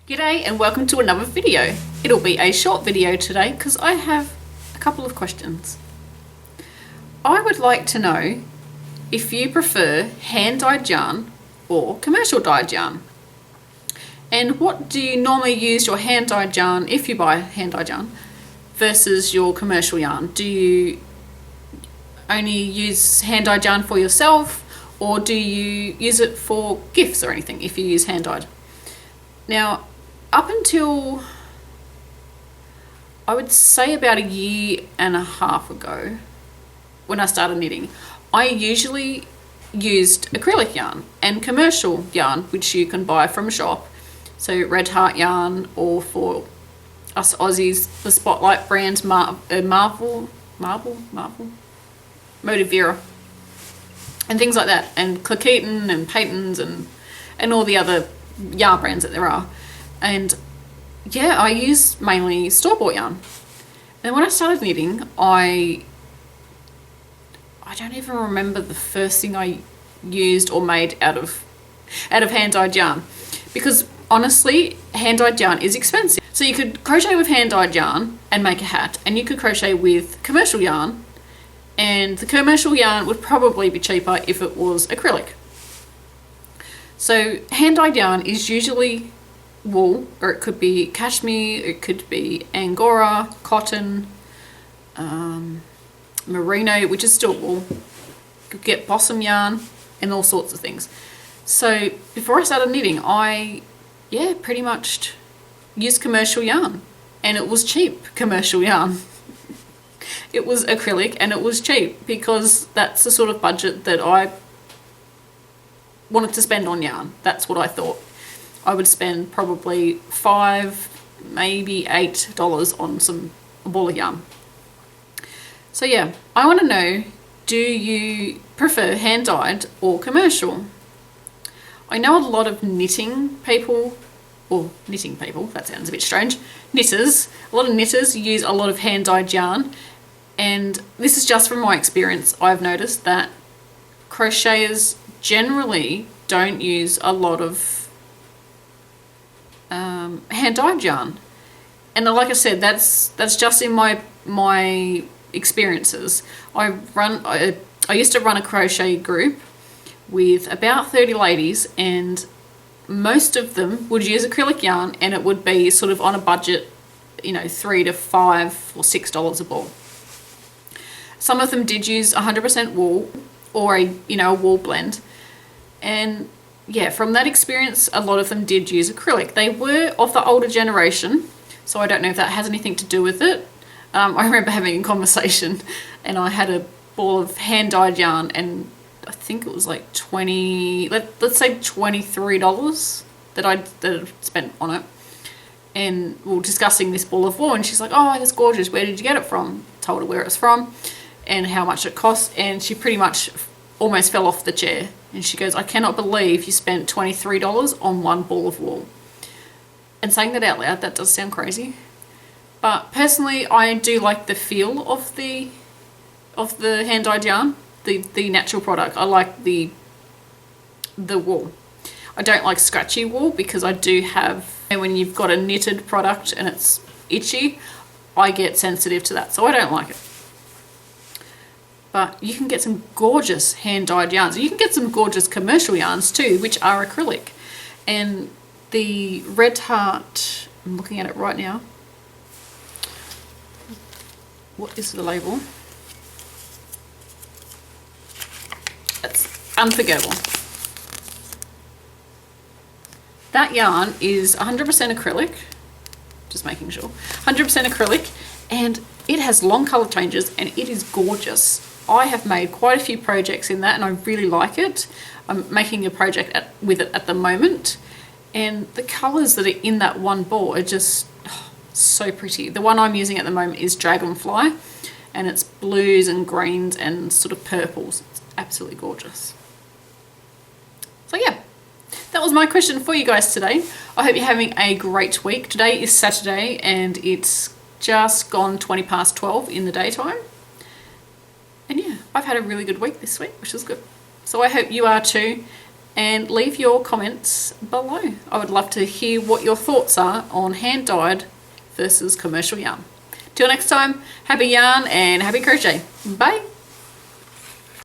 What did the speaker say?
G'day and welcome to another video. It'll be a short video today because I have a couple of questions. I would like to know if you prefer hand-dyed yarn or commercial dyed yarn. And what do you normally use your hand-dyed yarn, if you buy hand-dyed yarn, versus your commercial yarn? Do you only use hand-dyed yarn for yourself, or do you use it for gifts or anything if you use hand-dyed? Now, up until I would say about a year and a half ago, when I started knitting, I usually used acrylic yarn and commercial yarn, which you can buy from a shop. So Red Heart yarn, or for us Aussies, the Spotlight brand, Marvel, Motivera, and things like that, and Clequeton and Peyton's and all the other yarn brands that there are. And yeah, I use mainly store-bought yarn. And when I started knitting, I don't even remember the first thing I used or made out of hand-dyed yarn, because honestly, hand-dyed yarn is expensive. So you could crochet with hand-dyed yarn and make a hat, and you could crochet with commercial yarn, and the commercial yarn would probably be cheaper if it was acrylic. So hand-dyed yarn is usually wool, or it could be cashmere, it could be angora, cotton, merino, which is still wool. You could get bosom yarn and all sorts of things. So before I started knitting, I pretty much used commercial yarn, and it was cheap commercial yarn. It was acrylic and it was cheap, because that's the sort of budget that I wanted to spend on yarn. That's what I thought. I would spend probably $5, maybe $8 on a ball of yarn. So yeah, I want to know, do you prefer hand-dyed or commercial? I know a lot of knitting people, that sounds a bit strange, knitters, a lot of knitters use a lot of hand-dyed yarn, and this is just from my experience. I've noticed that crocheters generally don't use a lot of hand-dyed yarn, and like I said, that's just in my experiences. I used to run a crochet group with about 30 ladies, and most of them would use acrylic yarn, and it would be sort of on a budget, $3 to $5 or $6 a ball. Some of them did use 100% wool, or a wool blend, and yeah, from that experience, a lot of them did use acrylic. They were of the older generation, so I don't know if that has anything to do with it. I remember having a conversation, and I had a ball of hand-dyed yarn, and I think it was like let's say $23 that I'd spent on it. And we were discussing this ball of wool, and she's like, "Oh, that's gorgeous. Where did you get it from?" I told her where it's from and how much it cost, and she pretty much almost fell off the chair. And she goes, "I cannot believe you spent $23 on one ball of wool." And saying that out loud, that does sound crazy. But personally, I do like the feel of the hand-dyed yarn, the natural product. I like the wool. I don't like scratchy wool, because I do have, and when you've got a knitted product and it's itchy, I get sensitive to that, so I don't like it. But you can get some gorgeous hand-dyed yarns. You can get some gorgeous commercial yarns too, which are acrylic. And the Red Heart, I'm looking at it right now. What is the label? That's Unforgettable. That yarn is 100% acrylic, just making sure, 100% acrylic, and it has long colour changes, and it is gorgeous. I have made quite a few projects in that, and I really like it. I'm making a project with it at the moment, and the colours that are in that one ball are just so pretty. The one I'm using at the moment is Dragonfly, and it's blues and greens and sort of purples. It's absolutely gorgeous. So yeah, that was my question for you guys today. I hope you're having a great week. Today is Saturday, and it's just gone 12 in the daytime. And yeah, I've had a really good week this week, which is good. So I hope you are too. and leave your comments below. I would love to hear what your thoughts are on hand dyed versus commercial yarn. Till next time, happy yarn and happy crochet. Bye.